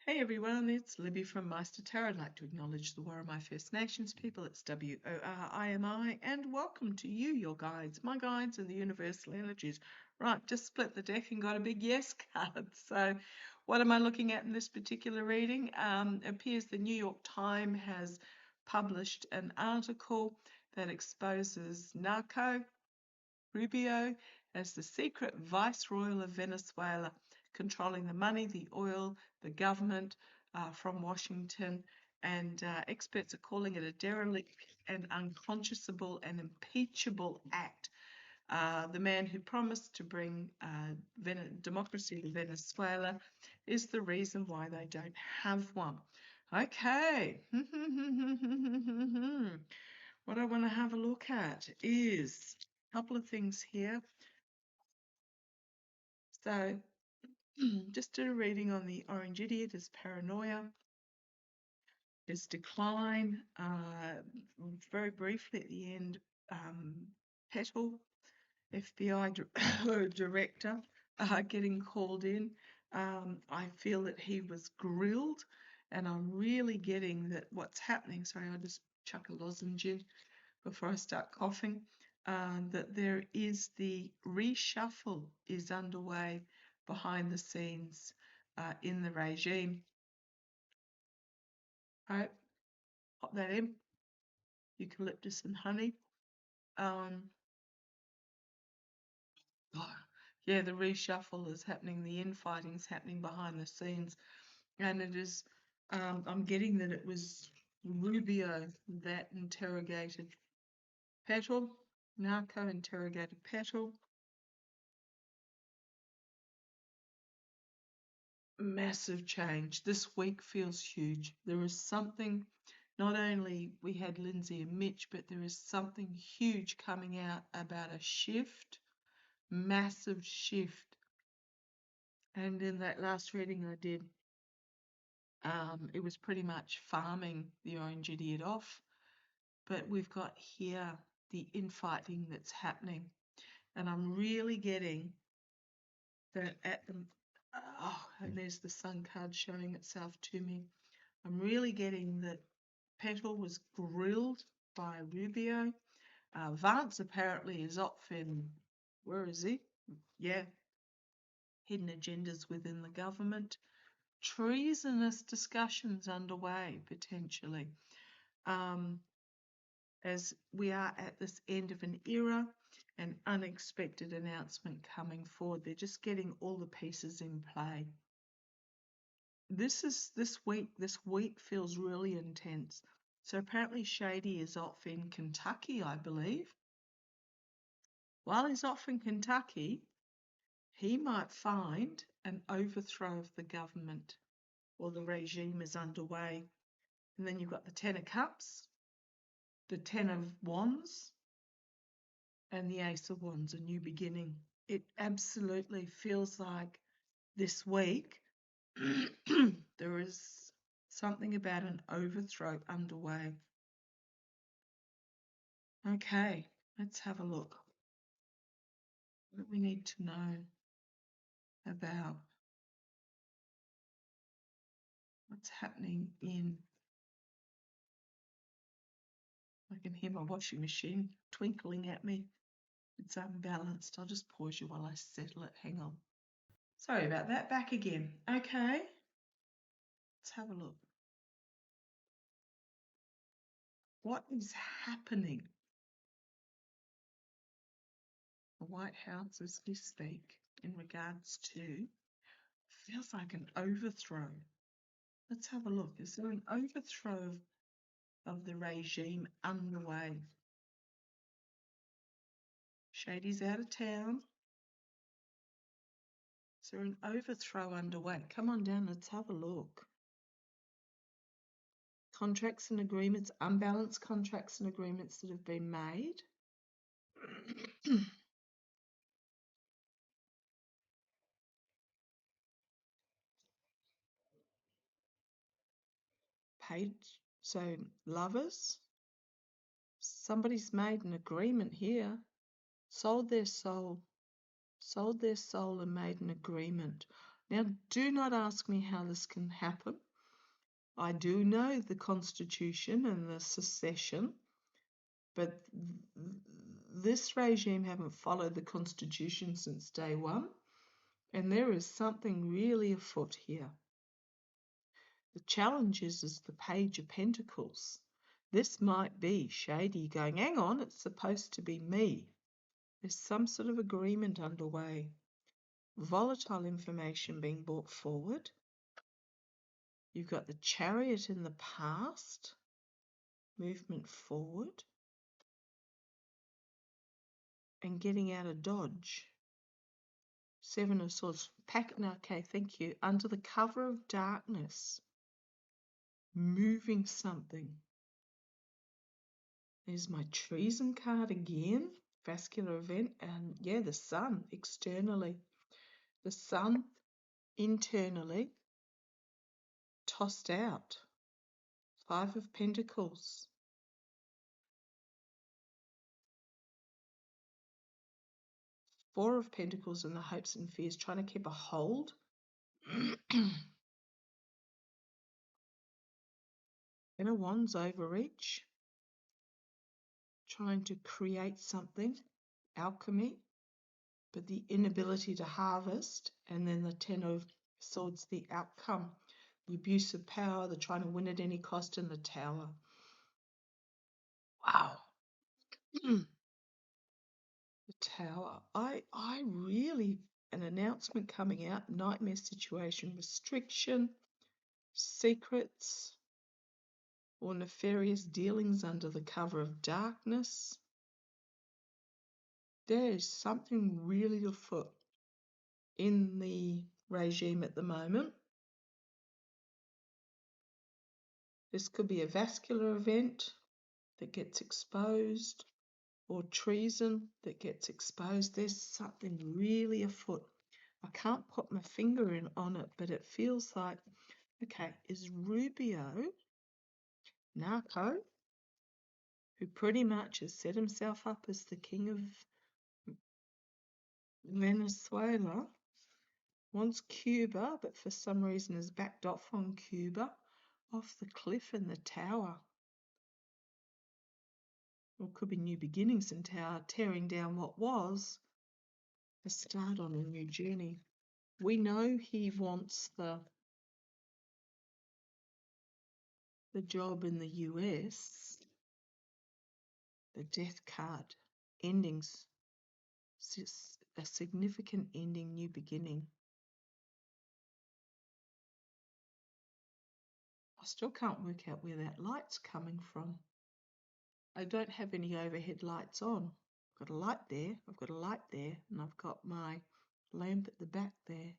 Hey everyone, it's Libby from maighstirtarot. I'd like to acknowledge the Warramai First Nations people. It's WORIMI, and welcome to you, your guides, my guides, and the universal energies. Right, just split the deck and got a big yes card. So, what am I looking at in this particular reading? It appears the New York Times has published an article that exposes Narco Rubio as the secret viceroy of Venezuela, controlling the money, the oil, the government from Washington. And experts are calling it a derelict and unconscionable and impeachable act. The man who promised to bring democracy to Venezuela is the reason why they don't have one. Okay. What I want to have a look at is a couple of things here. So, just did a reading on the orange idiot, his paranoia, his decline. Very briefly at the end, Petal, FBI director, getting called in. I feel that he was grilled, and I'm really getting that what's happening. Sorry, I'll just chuck a lozenge in before I start coughing. That there is the reshuffle is underway behind the scenes in the regime. Right, pop that in, eucalyptus and honey. Um, yeah, the reshuffle is happening, the infighting is happening behind the scenes, and it is. I'm getting that it was Rubio that interrogated Petal, Narco interrogated Petal. Massive change. This week feels huge. There is something, not only we had Lindsay and Mitch, but there is something huge coming out about a shift, massive shift. And in that last reading I did, it was pretty much farming the orange idiot off. But we've got here the infighting that's happening. And I'm really getting that at the, and there's the sun card showing itself to me. I'm really getting that Petal was grilled by Rubio. Vance apparently is off in, where is he? Yeah, hidden agendas within the government. Treasonous discussions underway, potentially, as we are at this end of an era, an unexpected announcement coming forward. They're just getting all the pieces in play. This week feels really intense. So apparently Shady is off in Kentucky, I believe. While he's off in Kentucky, he might find an overthrow of the government or the regime is underway. And then you've got the Ten of Cups, the Ten of Wands, and the Ace of Wands, a new beginning. It absolutely feels like this week there is something about an overthrow underway. Okay, let's have a look. What do we need to know about what's happening in... I can hear my washing machine twinkling at me. It's unbalanced. I'll just pause you while I settle it. Hang on. Sorry about that. Back again. Okay. Let's have a look. What is happening? The White House as we speak in regards to, feels like an overthrow. Let's have a look. Is there an overthrow of the regime underway? Shady's out of town. Is there an overthrow underway? Come on down, let's have a look. Contracts and agreements, unbalanced contracts and agreements that have been made. Paid, so lovers. Somebody's made an agreement here. Sold their soul and made an agreement. Now, do not ask me how this can happen. I do know the Constitution and the secession, but this regime haven't followed the Constitution since day one, and there is something really afoot here. The challenge is the Page of Pentacles. This might be shady, going, hang on, it's supposed to be me. There's some sort of agreement underway. Volatile information being brought forward. You've got the Chariot in the past, movement forward, and getting out of dodge. Seven of Swords. Okay, thank you. Under the cover of darkness, moving something. There's my treason card again. Vascular event. And yeah, the Sun externally. The Sun internally tossed out. Five of Pentacles. Four of Pentacles in the hopes and fears, trying to keep a hold. Ten of Wands, overreach. Trying to create something. Alchemy. But the inability to harvest. And then the Ten of Swords, the outcome. The abuse of power, the trying to win at any cost, in the Tower. Wow. The Tower. I really, an announcement coming out, nightmare situation, restriction, secrets, or nefarious dealings under the cover of darkness. There is something really afoot in the regime at the moment. This could be a vascular event that gets exposed, or treason that gets exposed. There's something really afoot. I can't put my finger on it, but it feels like, okay, is Rubio, narco, who pretty much has set himself up as the king of Venezuela, wants Cuba, but for some reason has backed off on Cuba, off the cliff in the Tower. Or could be new beginnings in Tower, tearing down what was a start on a new journey. We know he wants the job in the US, the death card, endings, a significant ending, new beginning. I still can't work out where that light's coming from. I don't have any overhead lights on. I've got a light there, I've got a light there, and I've got my lamp at the back there.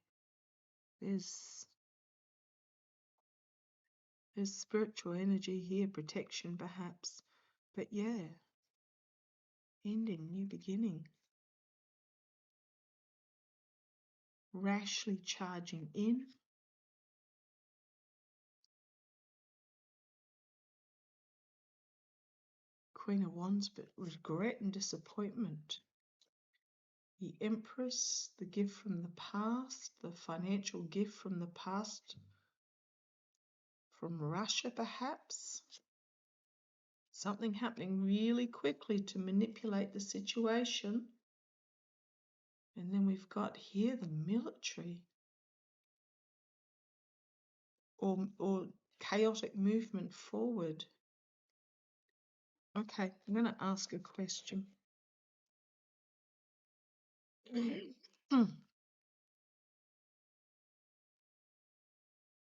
There's spiritual energy here, protection perhaps. But yeah, ending, new beginning. Rashly charging in. Queen of Wands, but regret and disappointment. The Empress, the gift from the past, the financial gift from the past, from Russia perhaps. Something happening really quickly to manipulate the situation. And then we've got here the military. Or chaotic movement forward. Okay, I'm going to ask a question.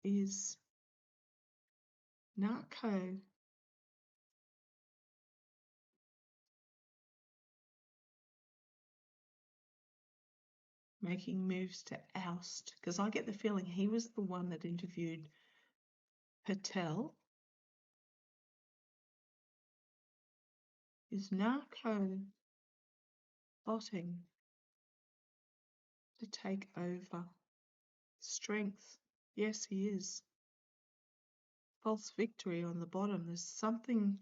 Is narco making moves to oust? Because I get the feeling he was the one that interviewed Patel. Is narco plotting to take over? Strength. Yes, he is. False victory on the bottom. There's something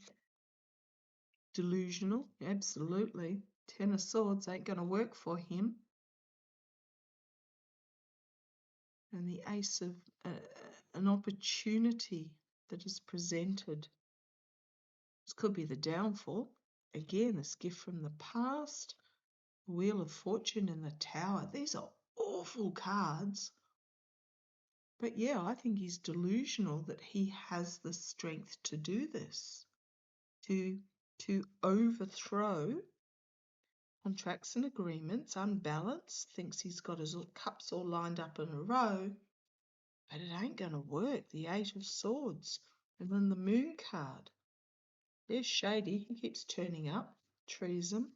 delusional. Absolutely. Ten of Swords ain't going to work for him. and the ace of an opportunity that is presented. This could be the downfall. Again, this gift from the past, the Wheel of Fortune and the Tower. These are awful cards. But yeah, I think he's delusional that he has the strength to do this, to overthrow contracts and agreements, unbalanced, thinks he's got his cups all lined up in a row, but it ain't going to work. The Eight of Swords. And then the Moon card. There's Shady. He keeps turning up. Treason.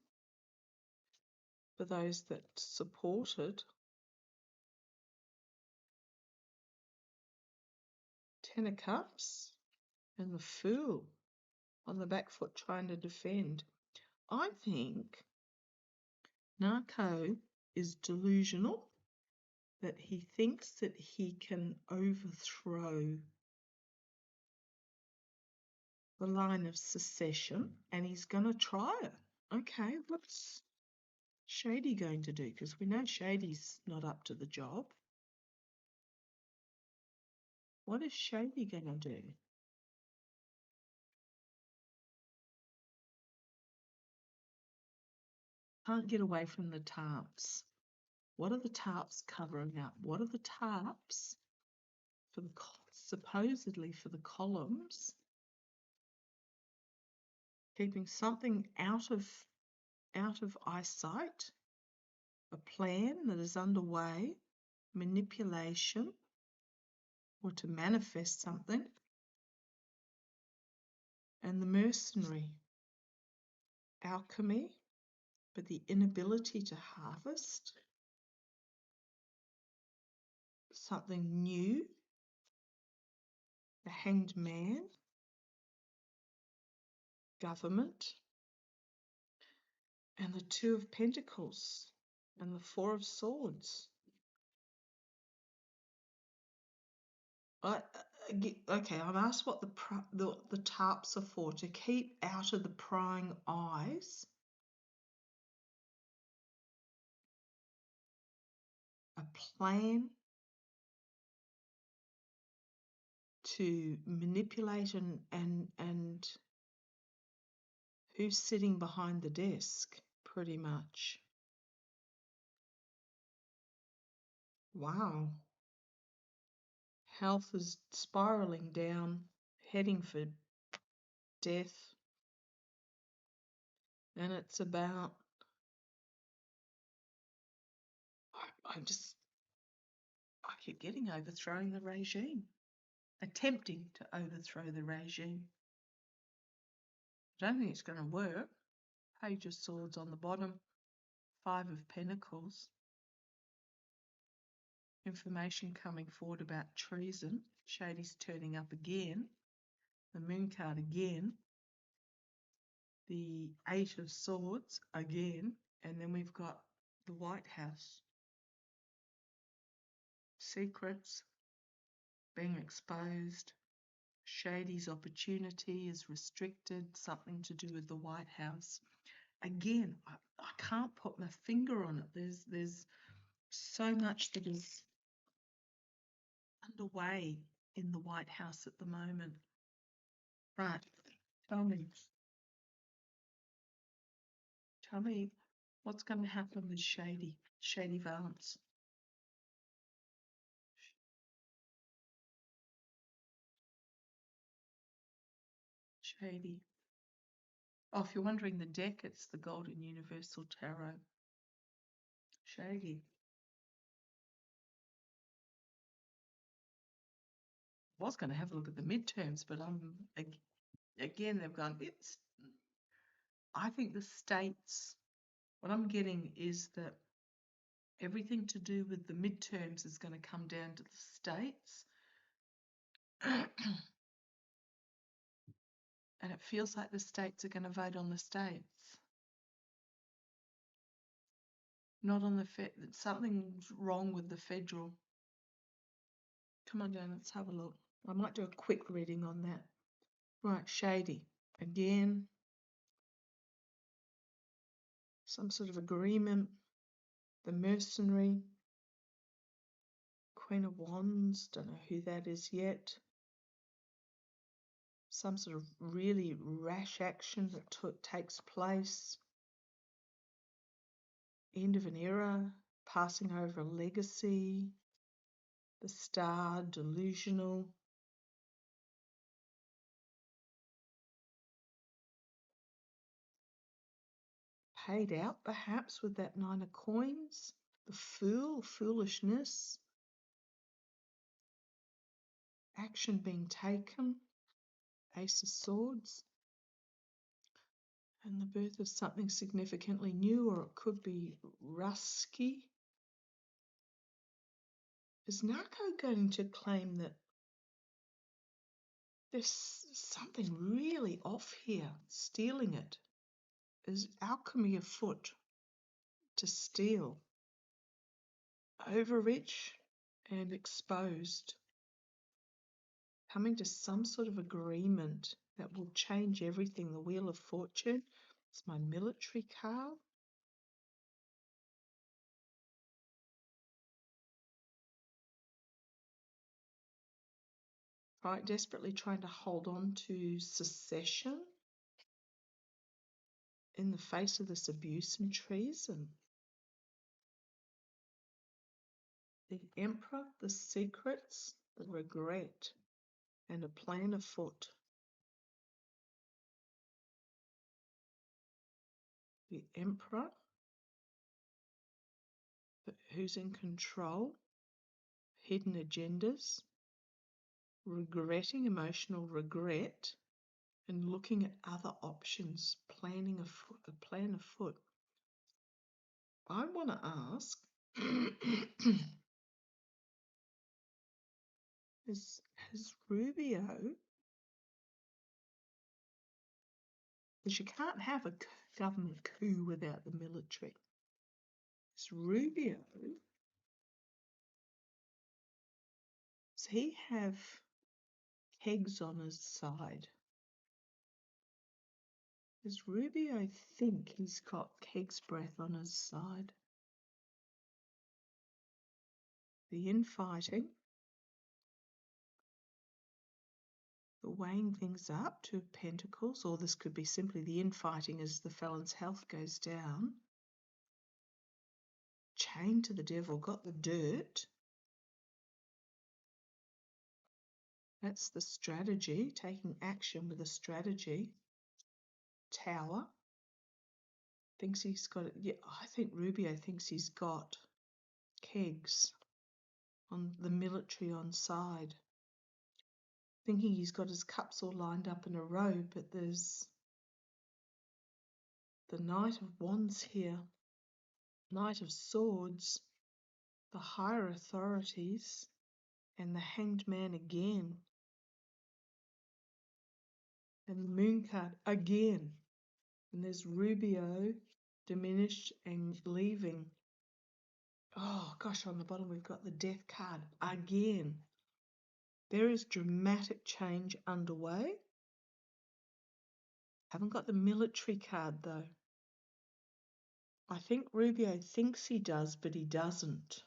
For those that supported. Ten of Cups. And the Fool on the back foot trying to defend. I think Narco is delusional, that he thinks that he can overthrow the line of succession, and he's going to try it. Okay, what's Shady going to do? Because we know Shady's not up to the job. What is Shady going to do? Can't get away from the tarps. What are the tarps covering up? What are the tarps for the supposedly for the columns? Keeping something out of eyesight, a plan that is underway, manipulation, or to manifest something, and the mercenary, alchemy, but the inability to harvest something new, the Hanged Man, government, and the Two of Pentacles, and the Four of Swords. Okay, I've asked what the tarps are for, to keep out of the prying eyes, a plan to manipulate and who's sitting behind the desk, pretty much. Wow. Health is spiraling down, heading for death. And it's about, I keep getting overthrowing the regime, attempting to overthrow the regime. I don't think it's going to work. Page of Swords on the bottom, Five of Pentacles. Information coming forward about treason. Shady's turning up again. The Moon card again. The Eight of Swords again. And then we've got the White House. Secrets being exposed. Shady's opportunity is restricted. Something to do with the White House. Again, I can't put my finger on it. There's so much that is underway in the White House at the moment. Right, tell me what's going to happen with Shady Valance. Shady. Oh, if you're wondering the deck, it's the Golden Universal Tarot. Shady. I was going to have a look at the midterms, but again, they've gone, I think the states, what I'm getting is that everything to do with the midterms is going to come down to the states. And it feels like the states are going to vote on the states. Not on the something's wrong with the federal. Come on down, let's have a look. I might do a quick reading on that. Right, Shady. Again, some sort of agreement. The mercenary. Queen of Wands, don't know who that is yet. Some sort of really rash action that takes place. End of an era, passing over a legacy. The Star, delusional. Paid out perhaps with that 9 of coins. The Fool, foolishness. Action being taken. Ace of Swords. And the birth of something significantly new, or it could be rusky. Is Narco going to claim that there's something really off here, stealing it? Is alchemy afoot to steal? Overreach and exposed. Coming to some sort of agreement that will change everything. The Wheel of Fortune. It's my military card. Right, desperately trying to hold on to secession in the face of this abuse and treason. The Emperor, the secrets, the regret, and a plan afoot. The Emperor, but who's in control? Hidden agendas, regretting, emotional regret, and looking at other options, planning a plan afoot. I want to ask, has Rubio, because you can't have a government coup without the military. Does Rubio, does he have kegs on his side? Does Rubio think he's got keg's breath on his side? The infighting, the weighing things up, 2 of Pentacles, or this could be simply the infighting as the felon's health goes down. Chained to the devil, got the dirt. That's the strategy, taking action with a strategy. Tower. Thinks he's got it. Yeah, I think Rubio thinks he's got kegs on the military on side. Thinking he's got his cups all lined up in a row, but there's the Knight of Wands here, Knight of Swords, the higher authorities, and the Hanged Man again. And the Moon card again. And there's Rubio, diminished and leaving. Oh gosh, on the bottom we've got the Death card again. There is dramatic change underway. Haven't got the military card though. I think Rubio thinks he does, but he doesn't.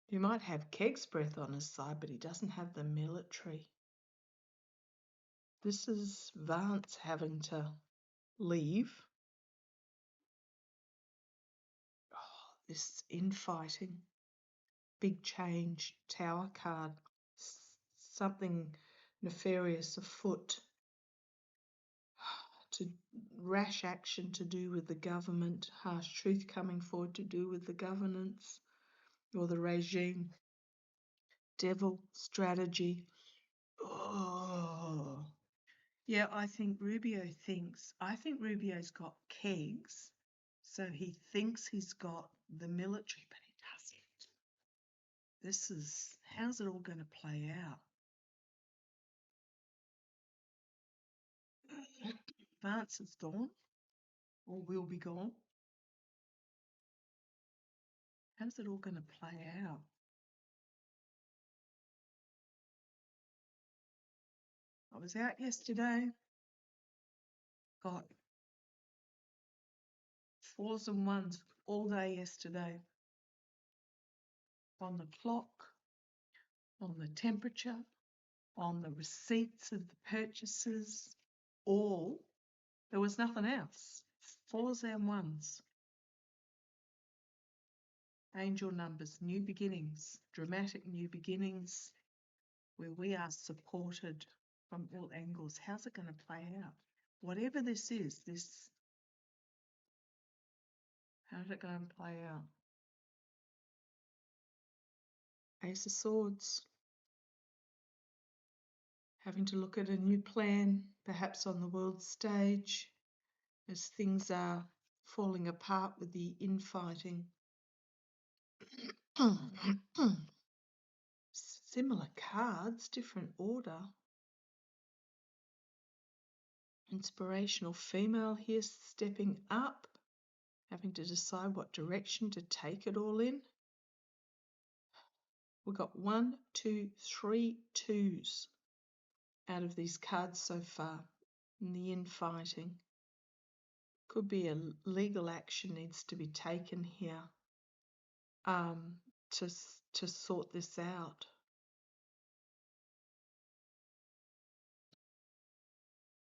He might have keg's breath on his side, but he doesn't have the military. This is Vance having to leave. Oh, this infighting. Big change. Tower card. Something nefarious afoot. To rash action to do with the government. Harsh truth coming forward to do with the governance or the regime. Devil strategy. Oh. Yeah, I think Rubio's got kegs, so he thinks he's got the military, but he doesn't. How's it all going to play out? Vance is gone, or will be gone. How's it all going to play out? I was out yesterday, got 4s and 1s all day yesterday. on the clock, on the temperature, on the receipts of the purchases, all. There was nothing else. 4s and 1s. Angel numbers, new beginnings, dramatic new beginnings, where we are supported from all angles. How's it going to play out? Whatever this is, how's it going to play out? Ace of Swords. Having to look at a new plan, perhaps on the world stage, as things are falling apart with the infighting. Similar cards, different order. Inspirational female here stepping up, having to decide what direction to take it all in. We've got 1, 2, 3 2s out of these cards so far in the infighting. Could be a legal action needs to be taken here to sort this out.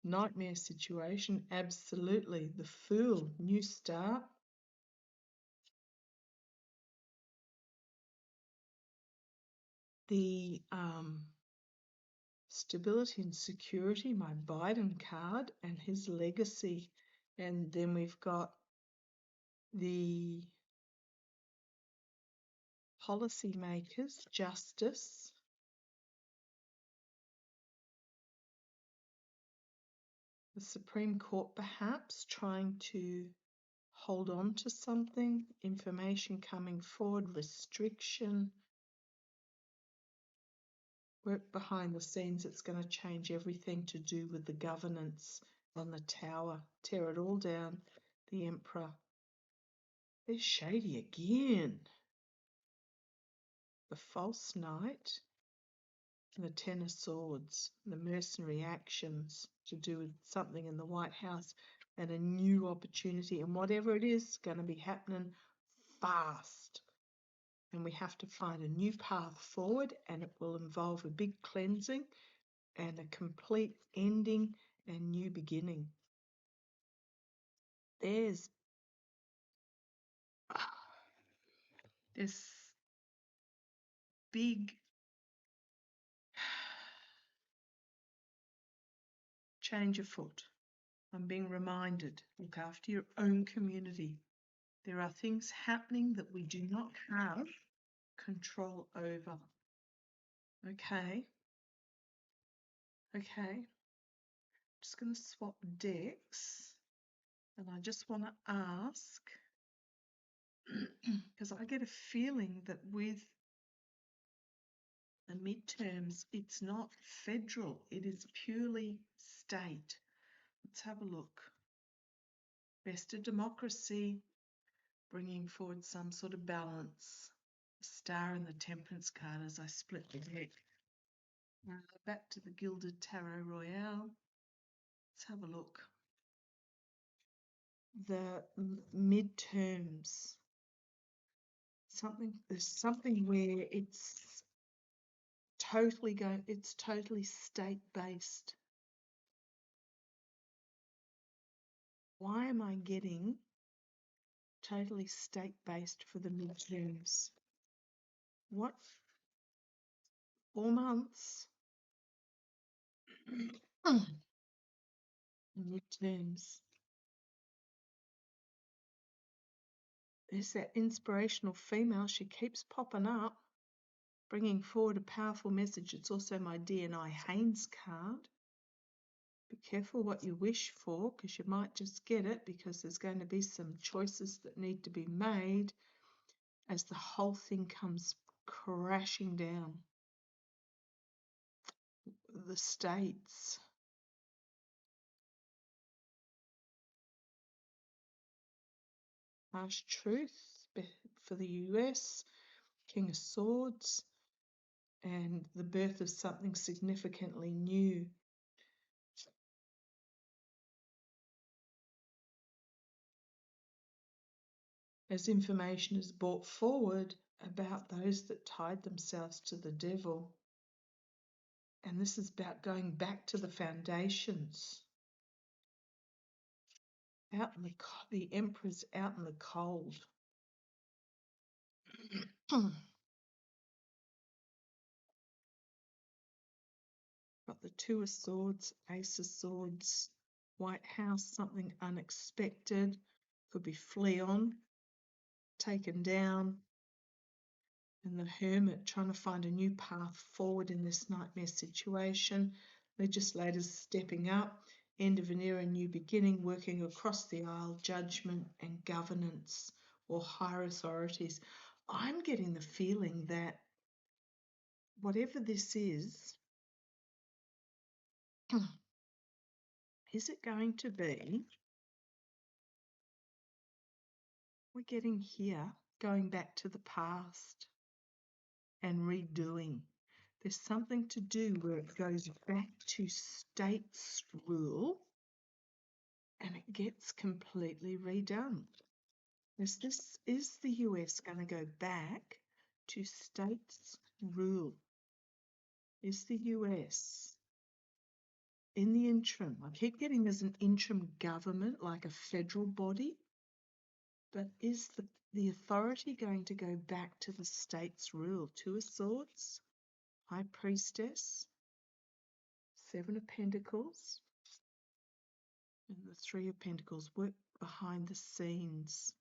Nightmare situation, absolutely. The Fool, new start. The stability and security, my Biden card and his legacy. And then we've got the policymakers, justice. The Supreme Court perhaps trying to hold on to something, information coming forward, restriction, work behind the scenes that's going to change everything to do with the governance on the tower, tear it all down, the Emperor. They're shady again. The False Knight and the Ten of Swords, the mercenary actions to do with something in the White House and a new opportunity, and whatever it is going to be happening fast. And we have to find a new path forward, and it will involve a big cleansing and a complete ending and new beginning. There's this big change afoot. I'm being reminded, look after your own community. There are things happening that we do not have control over. Okay. Just going to swap decks, and I just want to ask, because I get a feeling that with the midterms, it's not federal, it is purely state. Let's have a look. Best of democracy, bringing forward some sort of balance. The Star and the Temperance card as I split the deck. Now back to the Gilded Tarot Royale. Let's have a look. The midterms. There's something where it's totally state-based. Why am I getting totally state-based for the midterms? What? 4 months? Midterms. There's that inspirational female. She keeps popping up, bringing forward a powerful message. It's also my D&I Haynes card. Be careful what you wish for, because you might just get it, because there's going to be some choices that need to be made as the whole thing comes crashing down. The states. Harsh truth for the US, King of Swords, and the birth of something significantly new. As information is brought forward, about those that tied themselves to the devil. And this is about going back to the foundations. Out in the Emperor's out in the cold. Got the Two of Swords, Ace of Swords, White House, something unexpected. Could be Fleon, taken down. And the Hermit trying to find a new path forward in this nightmare situation. Legislators stepping up. End of an era, new beginning, working across the aisle, judgment and governance or higher authorities. I'm getting the feeling that whatever this is it going to be, we're getting here, going back to the past and redoing. There's something to do where it goes back to states rule and it gets completely redone. Is the US going to go back to states rule? Is the US in the interim? I keep getting there's an interim government, like a federal body, but is the authority going to go back to the states rule? Two of Swords, High Priestess, Seven of Pentacles, and the Three of Pentacles work behind the scenes.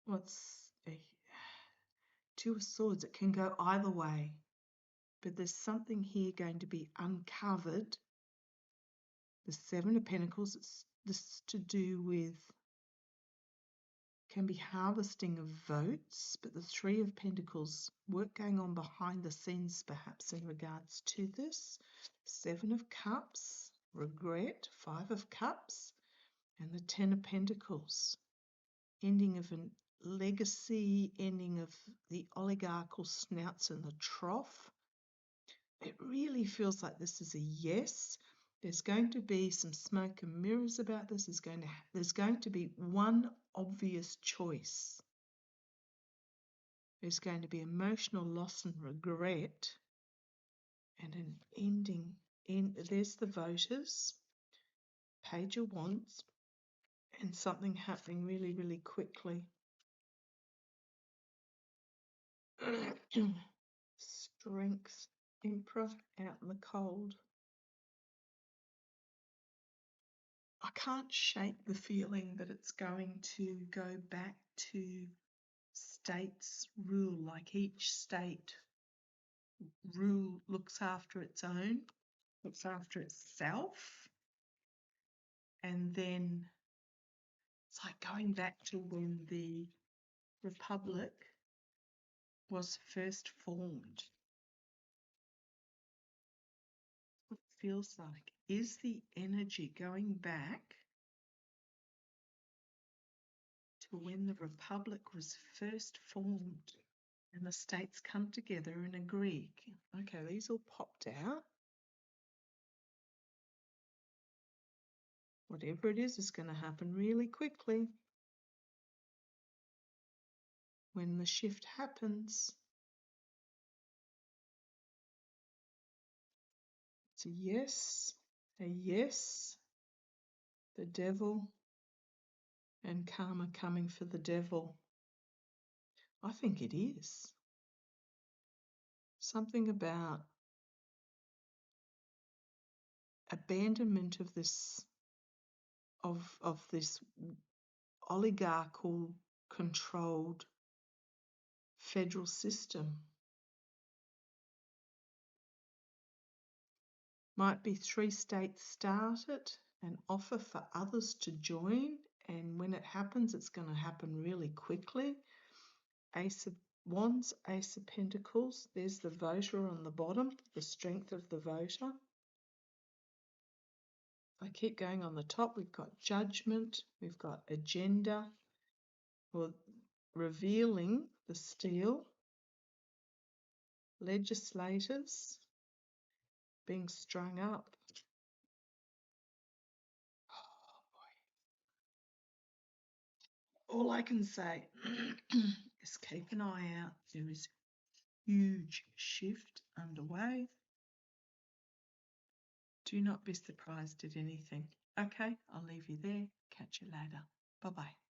What's a Two of Swords? It can go either way, but there's something here going to be uncovered. The Seven of Pentacles, this to do with, can be harvesting of votes, but the Three of Pentacles, work going on behind the scenes perhaps in regards to this. Seven of Cups, regret, Five of Cups, and the Ten of Pentacles. Ending of a legacy, ending of the oligarchical snouts in the trough. It really feels like this is a yes. There's going to be some smoke and mirrors about this. There's going to be one obvious choice. There's going to be emotional loss and regret and an ending. There's the voters, Page of Wands, and something happening really, really quickly. Strength, Emperor out in the cold. I can't shake the feeling that it's going to go back to states rule, like each state looks after its own, looks after itself, and then it's like going back to when the Republic was first formed. What it feels like is the energy going back to when the Republic was first formed and the states come together and agree. Okay, these all popped out. Whatever it is going to happen really quickly. When the shift happens, it's a yes, the devil, and karma coming for the devil. I think it is. Something about abandonment of this oligarchical controlled federal system. Might be 3 states start it and offer for others to join, and when it happens, it's going to happen really quickly. Ace of Wands, Ace of Pentacles, there's the voter on the bottom, the strength of the voter. I keep going on the top, we've got judgment, we've got agenda, or revealing the steel, legislators being strung up. all I can say is keep an eye out. There is huge shift underway. Do not be surprised at anything. Okay, I'll leave you there. Catch you later. Bye-bye.